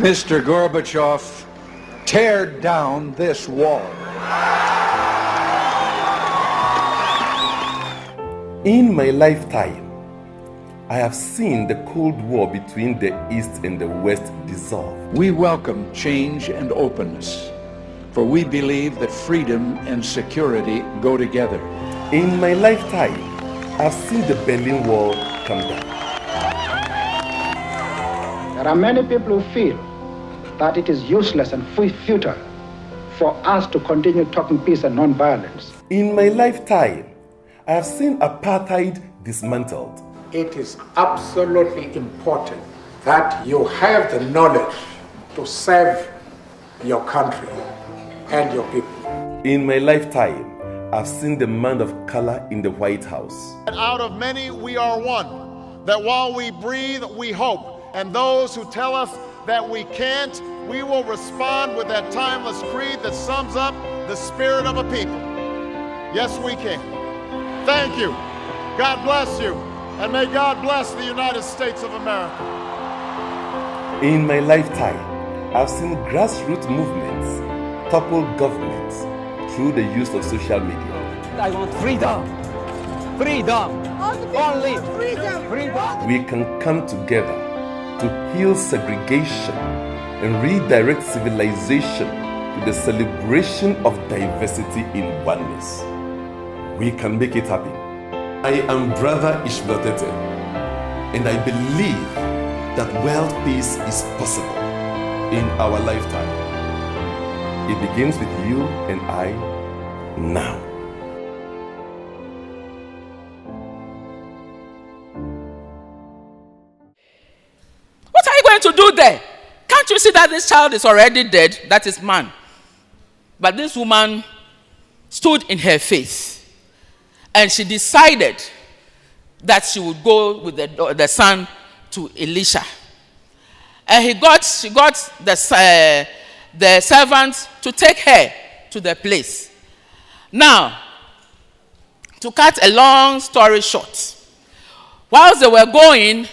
Mr. Gorbachev, tear down this wall. In my lifetime, I have seen the Cold War between the East and the West dissolve. We welcome change and openness, for we believe that freedom and security go together. In my lifetime, I've seen the Berlin Wall come down. There are many people who feel that it is useless and futile for us to continue talking peace and non-violence. In my lifetime, I have seen apartheid dismantled. It is absolutely important that you have the knowledge to serve your country and your people. In my lifetime, I've seen the man of color in the White House. Out of many, we are one. That while we breathe, we hope. And those who tell us that we can't, we will respond with that timeless creed that sums up the spirit of a people. Yes, we can. Thank you. God bless you. And may God bless the United States of America. In my lifetime, I've seen grassroots movements topple governments through the use of social media. I want freedom. Freedom. Only freedom. Freedom. We can come together to heal segregation and redirect civilization to the celebration of diversity in oneness. We can make it happen. I am Brother Tetteh, and I believe that world peace is possible in our lifetime. It begins with you and I now. What are you going to do there? Can't you see that this child is already dead? That is man. But this woman stood in her faith, and she decided that she would go with the son to Elisha. And she got the servant to take her to the place. Now, to cut a long story short, whilst they were going,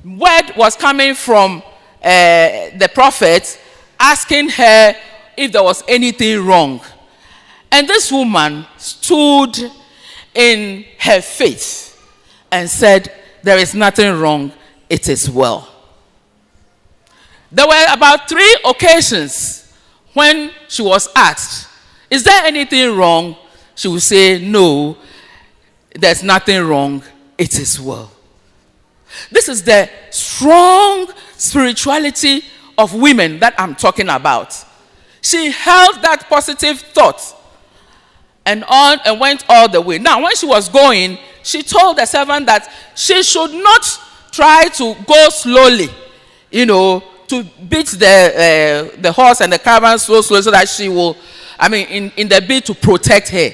word was coming from the prophet asking her if there was anything wrong. And this woman stood in her faith and said, there is nothing wrong, it is well. There were about 3 occasions when she was asked, is there anything wrong? She would say, no, there's nothing wrong, it is well. This is the strong spirituality of women that I'm talking about. She held that positive thought and went all the way. Now, when she was going, she told the servant that she should not try to go slowly, to beat the horse and the caravan so slowly so that she will, in the bid to protect her.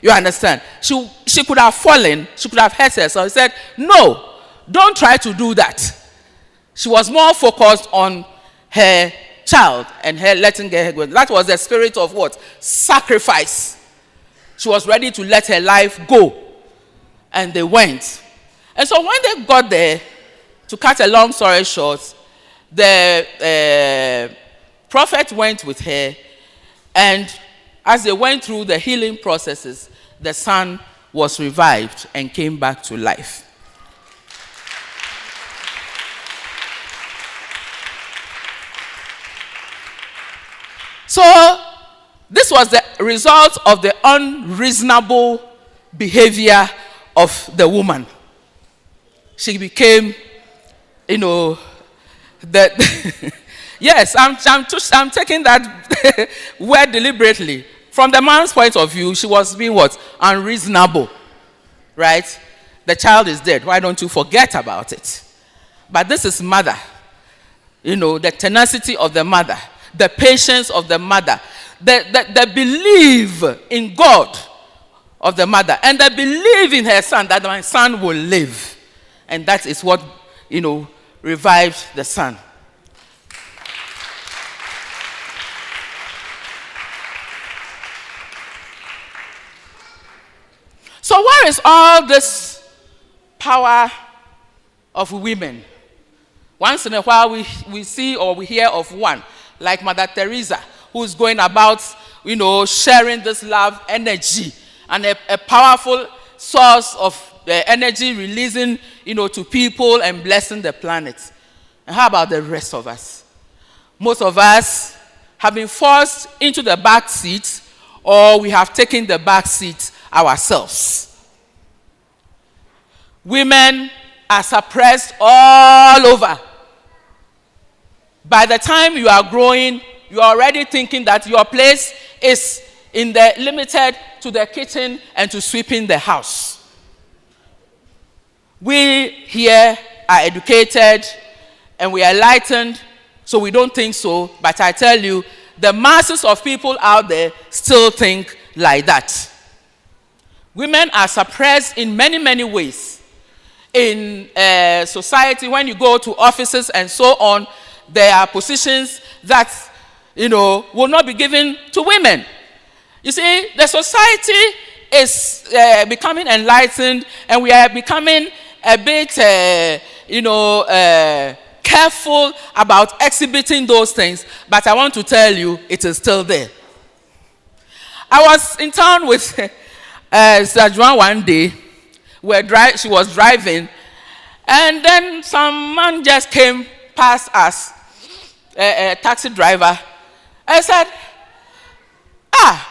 You understand? She could have fallen, she could have hurt herself. He said, no, don't try to do that. She was more focused on her child and her letting her go. That was the spirit of what? Sacrifice. She was ready to let her life go. And they went. And so when they got there, to cut a long story short, the prophet went with her, and as they went through the healing processes, the son was revived and came back to life. So this was the result of the unreasonable behavior of the woman. She became, that. Yes, I'm taking that word deliberately. From the man's point of view, she was being what? Unreasonable. Right? The child is dead. Why don't you forget about it? But this is mother. The tenacity of the mother, the patience of the mother, the belief in God of the mother, and the belief in her son that my son will live. And that is what, revived the son. So where is all this power of women? Once in a while we see or we hear of one, like Mother Teresa, who's going about, sharing this love energy and a powerful source of energy releasing, to people and blessing the planet. And how about the rest of us? Most of us have been forced into the back seat, or we have taken the back seat ourselves. Women are suppressed all over. By the time you are growing, you are already thinking that your place is limited to the kitchen and to sweeping the house. We here are educated and we are enlightened, so we don't think so. But I tell you, the masses of people out there still think like that. Women are suppressed in many, many ways. In society, when you go to offices and so on, there are positions that, will not be given to women. You see, the society is becoming enlightened, and we are becoming a bit, careful about exhibiting those things. But I want to tell you, it is still there. I was in town with Sir Joan one day. She was driving, and then some man just came past us, a taxi driver. I said,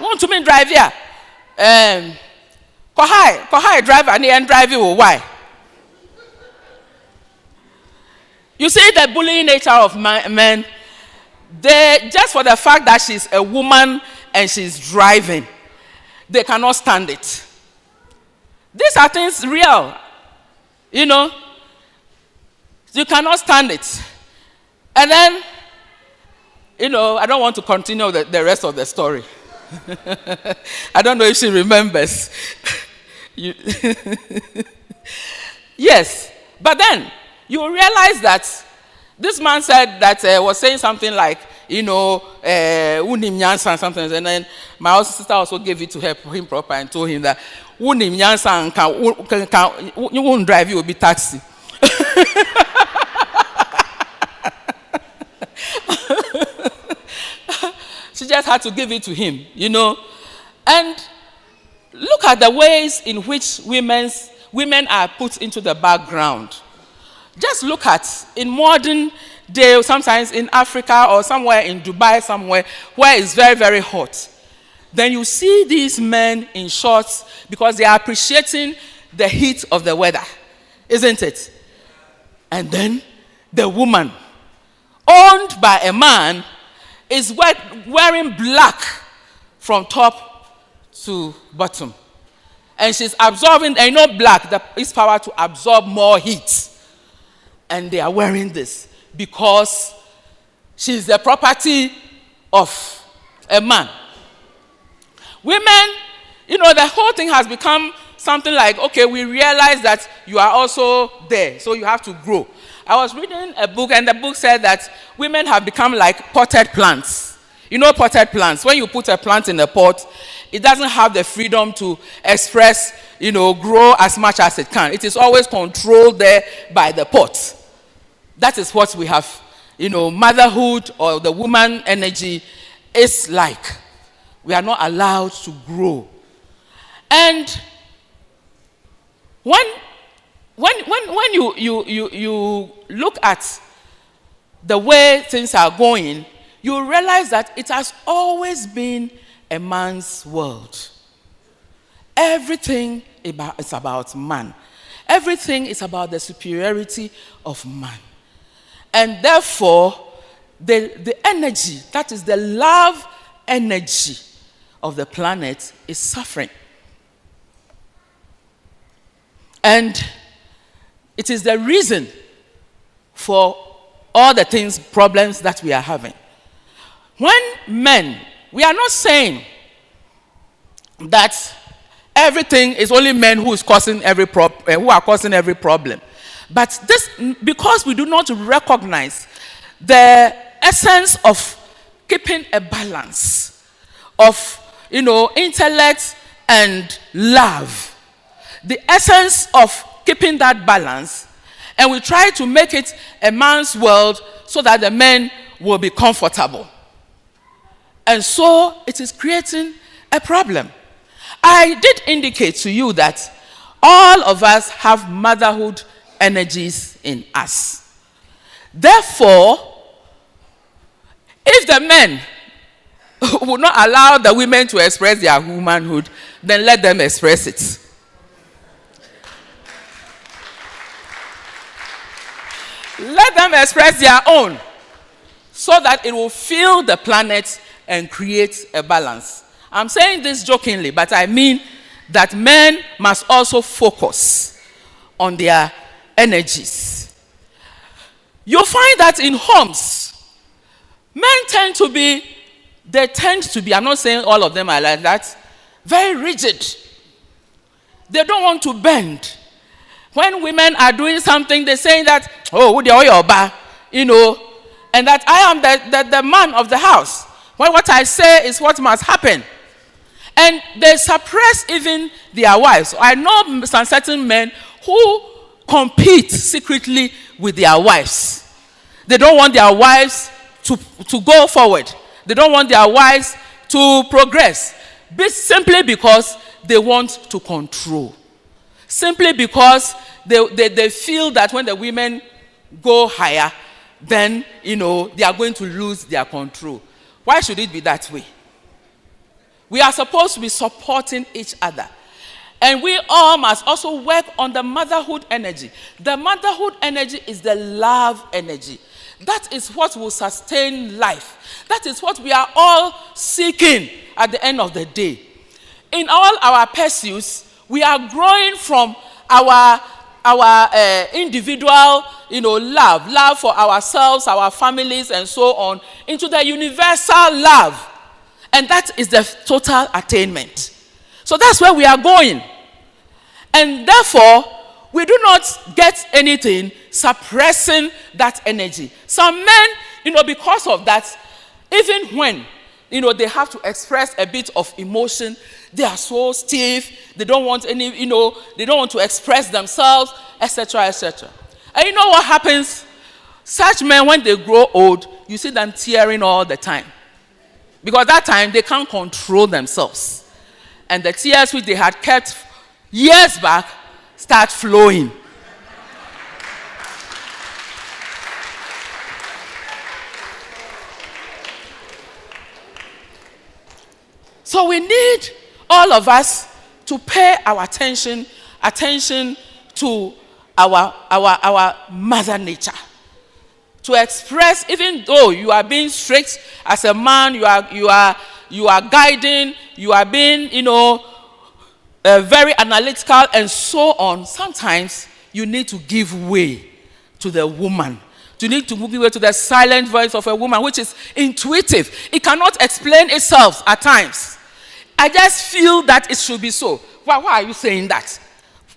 want to me drive here? Kohai driver, and drive you, why? You see the bullying nature of men. They, just for the fact that she's a woman and she's driving, they cannot stand it. These are things real. You cannot stand it. And then, I don't want to continue the rest of the story. I don't know if she remembers. Yes. But then, you realize that this man said that, was saying something like, unim nyansa something, and then my sister also gave it to him proper and told him that unim nyansa you won't drive, you will be taxi. She just had to give it to him, And look at the ways in which women are put into the background. Just look at, in modern day, sometimes in Africa or somewhere in Dubai, somewhere where it's very, very hot. Then you see these men in shorts because they are appreciating the heat of the weather, isn't it? And then the woman, owned by a man, is wearing black from top to bottom. And she's absorbing, black, its power to absorb more heat. And they are wearing this because she's the property of a man. Women, the whole thing has become something like, okay, we realize that you are also there, so you have to grow. I was reading a book, and the book said that women have become like potted plants. Potted plants. When you put a plant in a pot, it doesn't have the freedom to express, grow as much as it can. It is always controlled there by the pot. That is what we have, motherhood or the woman energy is like. We are not allowed to grow. And when you look at the way things are going, you realize that it has always been a man's world. Everything is about man. Everything is about the superiority of man. And therefore, the energy, that is the love energy of the planet, is suffering. And it is the reason for all the problems that we are having. When men, we are not saying that everything is only men who are causing every problem. But this, because we do not recognize the essence of keeping a balance of, intellect and love, the essence of keeping that balance, and we try to make it a man's world so that the men will be comfortable. And so it is creating a problem. I did indicate to you that all of us have motherhood energies in us. Therefore, if the men would not allow the women to express their womanhood, then let them express it. Let them express their own, so that it will fill the planet and create a balance. I'm saying this jokingly, but I mean that men must also focus on their energies. You'll find that in homes, men tend to be, I'm not saying all of them are like that, very rigid. They don't want to bend. When women are doing something, they're saying that, and that I am the man of the house. When what I say is what must happen. And they suppress even their wives. I know some certain men who compete secretly with their wives. They don't want their wives to go forward. They don't want their wives to progress. Simply because they want to control. Simply because they feel that when the women go higher, then, they are going to lose their control. Why should it be that way? We are supposed to be supporting each other. And we all must also work on the motherhood energy. The motherhood energy is the love energy. That is what will sustain life. That is what we are all seeking at the end of the day. In all our pursuits, we are growing from our individual, love for ourselves, our families, and so on, into the universal love. And that is the total attainment. So that's where we are going. And therefore, we do not get anything suppressing that energy. Some men, because of that, even when, they have to express a bit of emotion, they are so stiff, they don't want any, they don't want to express themselves, etc., etc. And you know what happens? Such men, when they grow old, you see them tearing all the time. Because that time, they can't control themselves. And the tears which they had kept years back start flowing. So we need all of us to pay our attention to our mother nature. To express, even though you are being strict as a man, you are guiding, you are being, very analytical and so on. Sometimes you need to give way to the woman. You need to give way to the silent voice of a woman, which is intuitive. It cannot explain itself at times. I just feel that it should be so. Why are you saying that?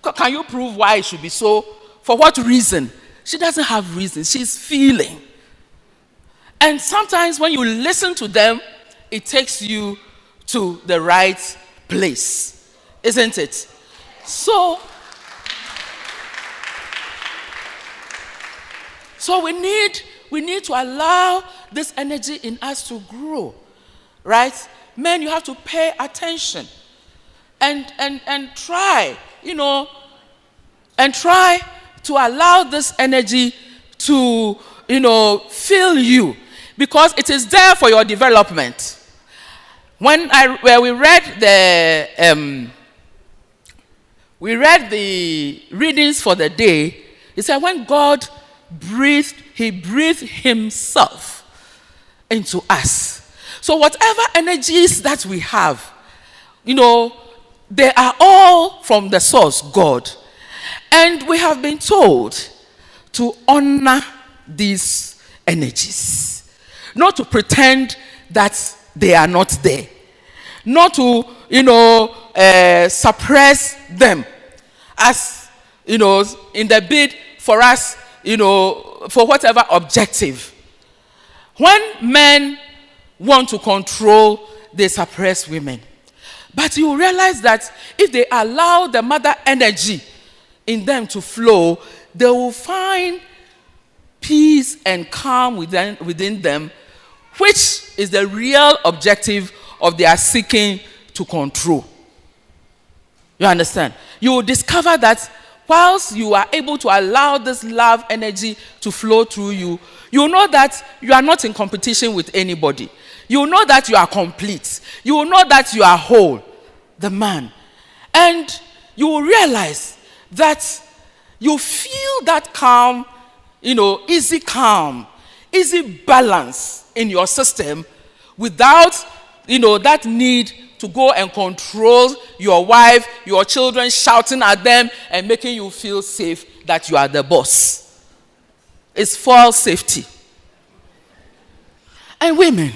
Can you prove why it should be so? For what reason? She doesn't have reason. She's feeling. And sometimes when you listen to them, it takes you to the right place. Isn't it? So we need to allow this energy in us to grow. Right? Men, you have to pay attention. And try, and try to allow this energy to, fill you. because it is there for your development. When we read the readings for the day, it said when God breathed, he breathed himself into us. So whatever energies that we have, they are all from the source, God. And we have been told to honor these energies, not to pretend that they are not there, not to, suppress them as, in the bid for us, for whatever objective. When men want to control, they suppress women. But you realize that if they allow the mother energy in them to flow, they will find peace and calm within them, which is the real objective of their seeking to control. You understand? You will discover that whilst you are able to allow this love energy to flow through you, you know that you are not in competition with anybody. You know that you are complete. You know that you are whole, the man. And you will realize that you feel that calm, easy calm, easy balance in your system without, that need to go and control your wife, your children, shouting at them and making you feel safe that you are the boss. It's false safety. And women,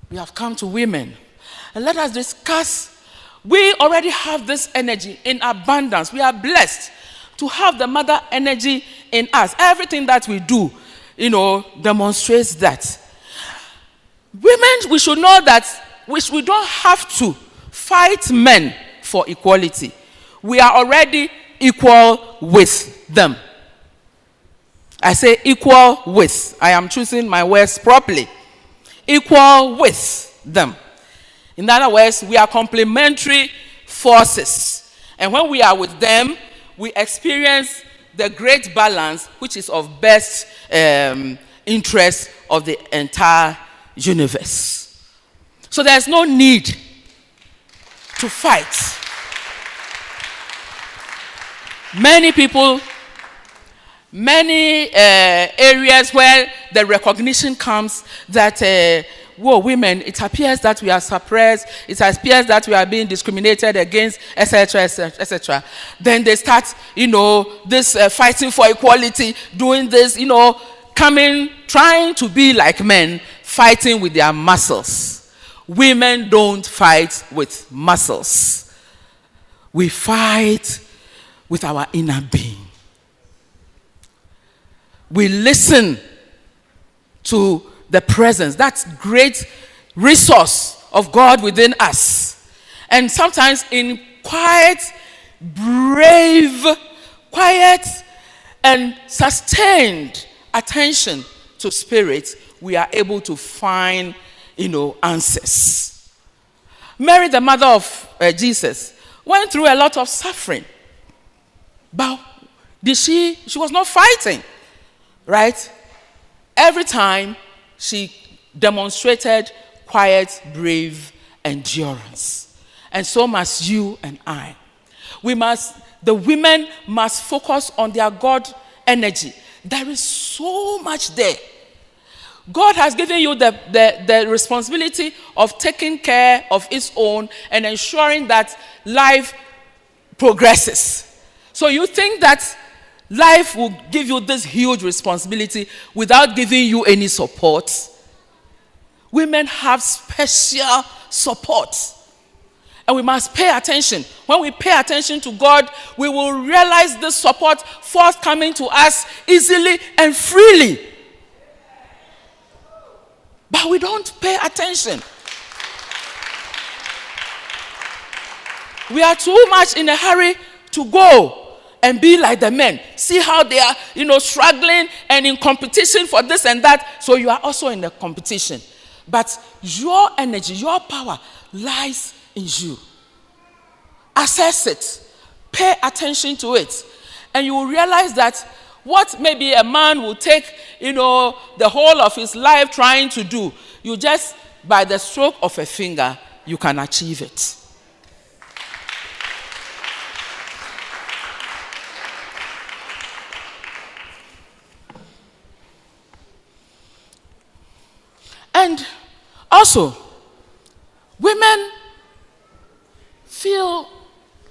we have come to women. And let us discuss. We already have this energy in abundance. We are blessed to have the mother energy in us. Everything that we do, demonstrates that. Women, we should know that we don't have to fight men for equality. We are already equal with them. I say equal with. I am choosing my words properly. Equal with them. In other words, we are complementary forces. And when we are with them, we experience the great balance, which is of best interest of the entire universe. So there's no need to fight. Many people, many areas where the recognition comes that women, it appears that we are suppressed, it appears that we are being discriminated against, etc., etc., etc. Then they start, this fighting for equality, doing this, trying to be like men, fighting with their muscles. Women don't fight with muscles. We fight with our inner being. We listen to the presence, that great resource of God within us. And sometimes in quiet, brave, quiet, and sustained attention to spirit, we are able to find, answers. Mary, the mother of Jesus, went through a lot of suffering. But she was not fighting, right? Every time she demonstrated quiet, brave endurance. And so must you and I. The women must focus on their God energy. There is so much there. God has given you the responsibility of taking care of its own and ensuring that life progresses. So you think that life will give you this huge responsibility without giving you any support? Women have special support. And we must pay attention. When we pay attention to God, we will realize this support forthcoming to us easily and freely. But we don't pay attention. We are too much in a hurry to go and be like the men. See how they are, struggling and in competition for this and that. So you are also in the competition. But your energy, your power lies in you. Assess it. Pay attention to it. And you will realize that What maybe a man will take, the whole of his life trying to do, you just, by the stroke of a finger, you can achieve it. And also, women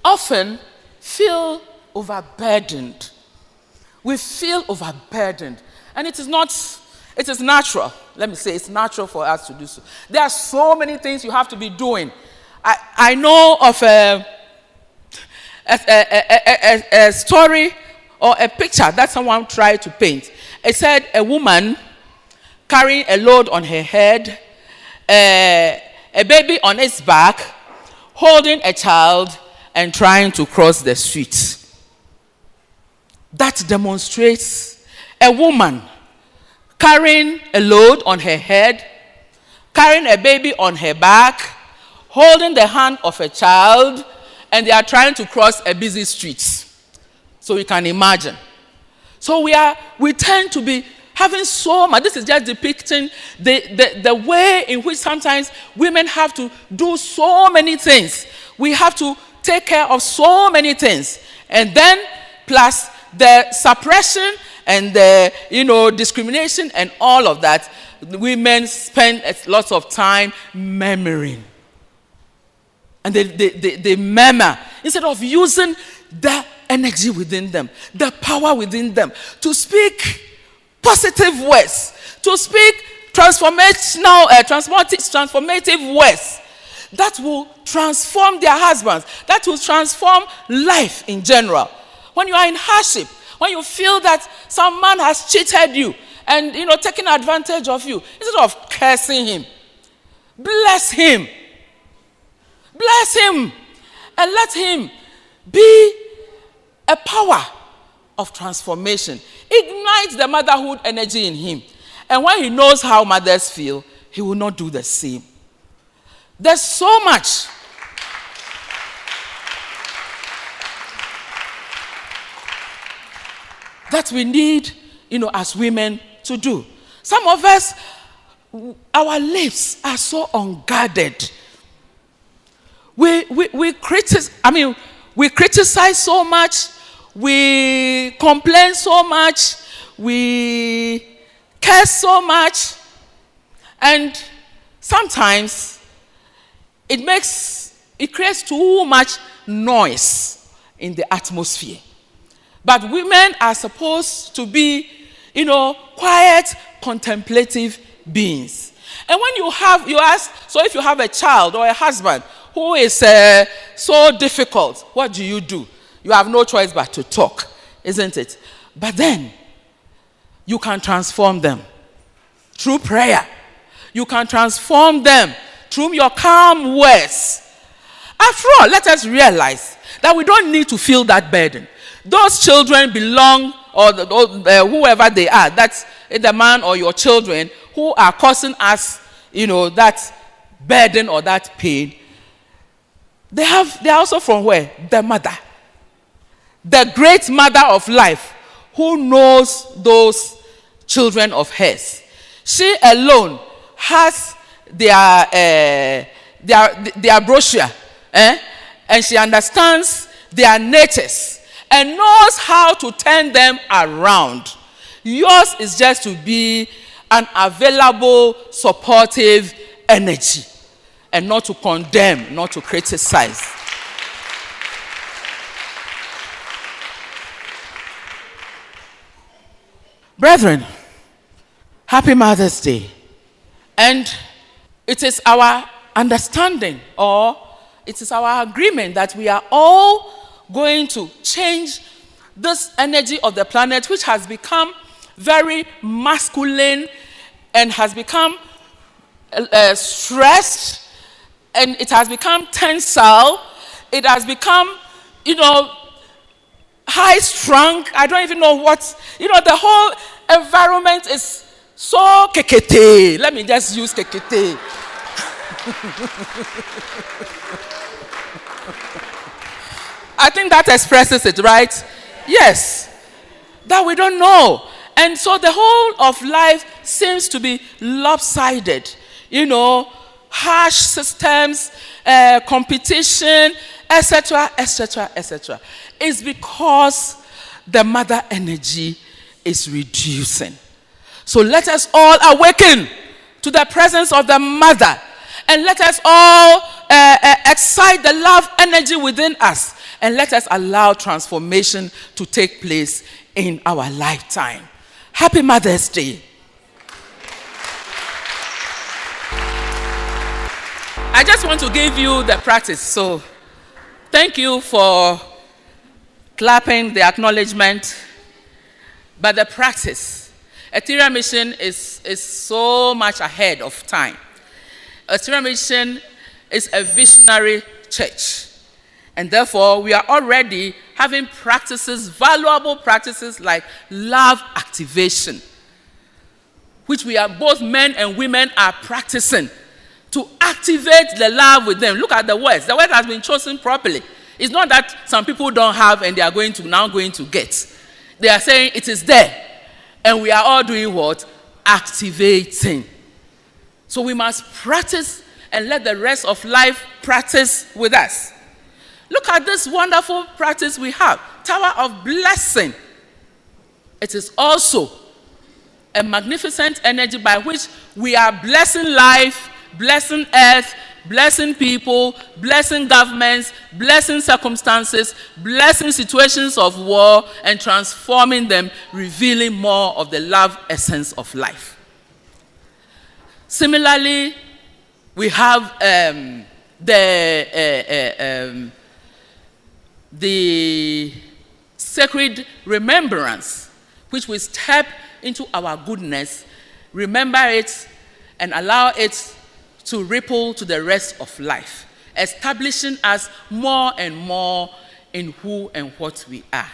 often feel overburdened. We feel overburdened. And it is natural. Let me say, it's natural for us to do so. There are so many things you have to be doing. I know of a story or a picture that someone tried to paint. It said a woman carrying a load on her head, a baby on its back, holding a child, and trying to cross the street. That demonstrates a woman carrying a load on her head, carrying a baby on her back, holding the hand of a child, and they are trying to cross a busy street. So you can imagine. So we tend to be having so much. This is just depicting the way in which sometimes women have to do so many things. We have to take care of so many things. And then plus the suppression and the discrimination and all of that, women spend lots of time murmuring. And they murmur instead of using the energy within them, the power within them to speak positive words, to speak transformative words that will transform their husbands, that will transform life in general. When you are in hardship, when you feel that some man has cheated you and taken advantage of you, instead of cursing him, bless him. Bless him and let him be a power of transformation. Ignite the motherhood energy in him. And when he knows how mothers feel, he will not do the same. There's so much that we need, as women to do. Some of us, our lips are so unguarded. We criticize so much, we complain so much, we curse so much, and sometimes it creates too much noise in the atmosphere. But women are supposed to be, quiet, contemplative beings. And when you ask, so if you have a child or a husband who is so difficult, what do? You have no choice but to talk, isn't it? But then, you can transform them through prayer. You can transform them through your calm words. After all, let us realize that we don't need to feel that burden. Those children belong, or whoever they are, that's the man or your children who are causing us, that burden or that pain. They are also from where? The mother. The great mother of life who knows those children of hers. She alone has their brochure, and she understands their natures and knows how to turn them around. Yours is just to be an available, supportive energy and not to condemn, not to criticize. Brethren, happy Mother's Day. And it is our understanding, or it is our agreement that we are all going to change this energy of the planet, which has become very masculine and has become stressed, and it has become tensile. It has become, high-strung. I don't even know what, the whole environment is so kekete. Let me just use kekete. I think that expresses it, right? Yes. that we don't know. And so the whole of life seems to be lopsided. You know, harsh systems, competition, etc., etc., etc. It's because the mother energy is reducing. So let us all awaken to the presence of the mother, and let us all excite the love energy within us, and let us allow transformation to take place in our lifetime. Happy Mother's Day. I just want to give you the practice. So thank you for clapping, the acknowledgement. But the practice, Ethereal Mission is so much ahead of time. Ethereal Mission is a visionary church. And therefore, we are already having practices, valuable practices like love activation, which we are, both men and women are practicing to activate the love within. Look at the words. The word has been chosen properly. It's not that some people don't have and they are going to get. They are saying it is there. And we are all doing what? Activating. So we must practice and let the rest of life practice with us. Look at this wonderful practice we have. Tower of Blessing. It is also a magnificent energy by which we are blessing life, blessing earth, blessing people, blessing governments, blessing circumstances, blessing situations of war, and transforming them, revealing more of the love essence of life. Similarly, we have the sacred remembrance, which we step into our goodness, remember it, and allow it to ripple to the rest of life, establishing us more and more in who and what we are.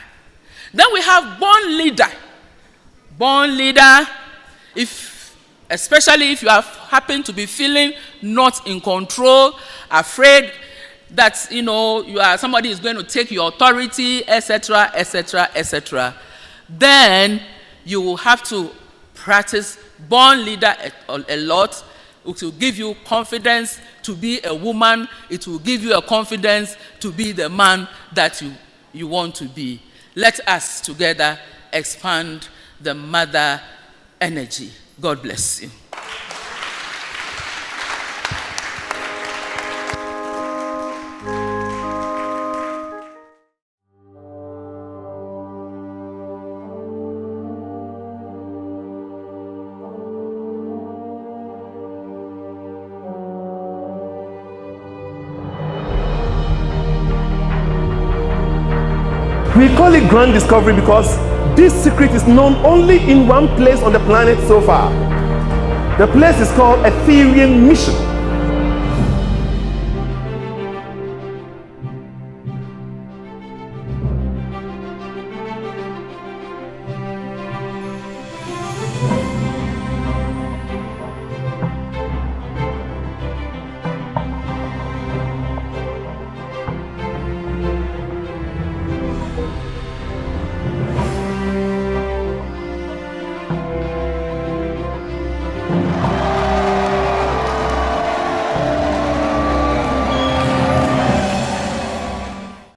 Then we have born leader. Born leader, especially if you happen to be feeling not in control, afraid that somebody is going to take your authority, etc., etc., etc., then you will have to practice born leader a lot. It will give you confidence to be a woman. It will give you a confidence to be the man that you want to be. Let us together expand the mother energy. God bless you. We call it grand discovery because this secret is known only in one place on the planet so far. The place is called Ethereal Mission.